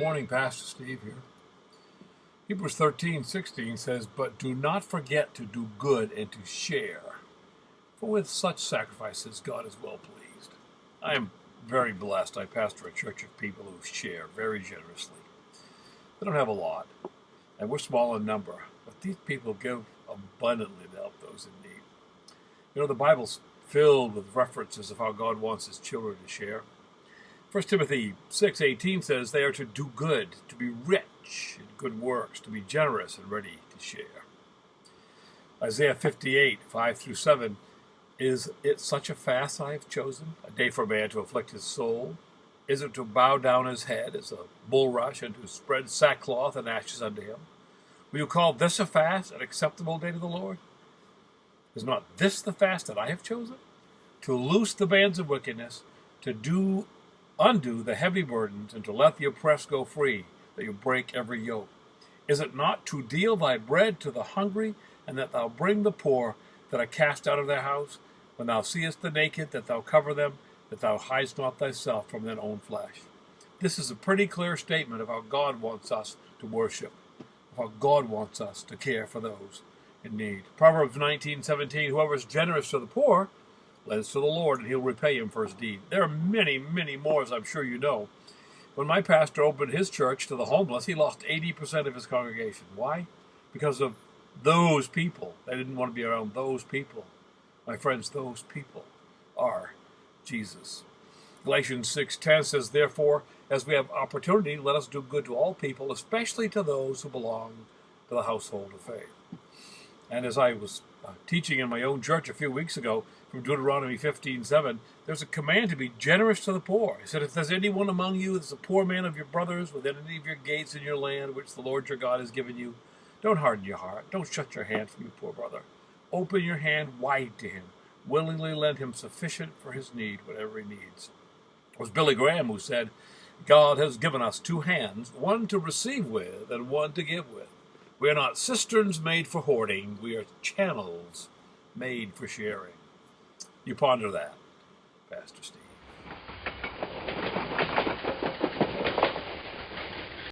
morning, Pastor Steve here. Hebrews 13:16 says, "But do not forget to do good and to share, for with such sacrifices God is well pleased." I am very blessed. I pastor a church of people who share very generously. They don't have a lot, and we're small in number, but these people give abundantly to help those in need. You know, the Bible's filled with references of how God wants his children to share. 1 Timothy 6:18 says they are to do good, to be rich in good works, to be generous and ready to share. Isaiah 58:5-7, "Is it such a fast I have chosen, a day for man to afflict his soul? Is it to bow down his head as a bulrush and to spread sackcloth and ashes unto him? Will you call this a fast, an acceptable day to the Lord? Is not this the fast that I have chosen? To loose the bands of wickedness, to undo the heavy burdens, and to let the oppressed go free, that you break every yoke. Is it not to deal thy bread to the hungry, and that thou bring the poor that are cast out of their house? When thou seest the naked, that thou cover them, that thou hidest not thyself from thine own flesh." This is a pretty clear statement of how God wants us to worship, of how God wants us to care for those in need. Proverbs 19:17, "Whoever is generous to the poor lends to the Lord, and he'll repay him for his deed." There are many, many more, as I'm sure you know. When my pastor opened his church to the homeless, he lost 80% of his congregation. Why? Because of those people. They didn't want to be around those people. My friends, those people are Jesus. Galatians 6:10 says, "Therefore, as we have opportunity, let us do good to all people, especially to those who belong to the household of faith." And as I was teaching in my own church a few weeks ago from Deuteronomy 15:7, there's a command to be generous to the poor. He said, "If there's anyone among you that's a poor man of your brothers within any of your gates in your land, which the Lord your God has given you, don't harden your heart. Don't shut your hand from your poor brother. Open your hand wide to him. Willingly lend him sufficient for his need, whatever he needs." It was Billy Graham who said, "God has given us two hands, one to receive with and one to give with. We are not cisterns made for hoarding. We are channels made for sharing." You ponder that, Pastor Steve.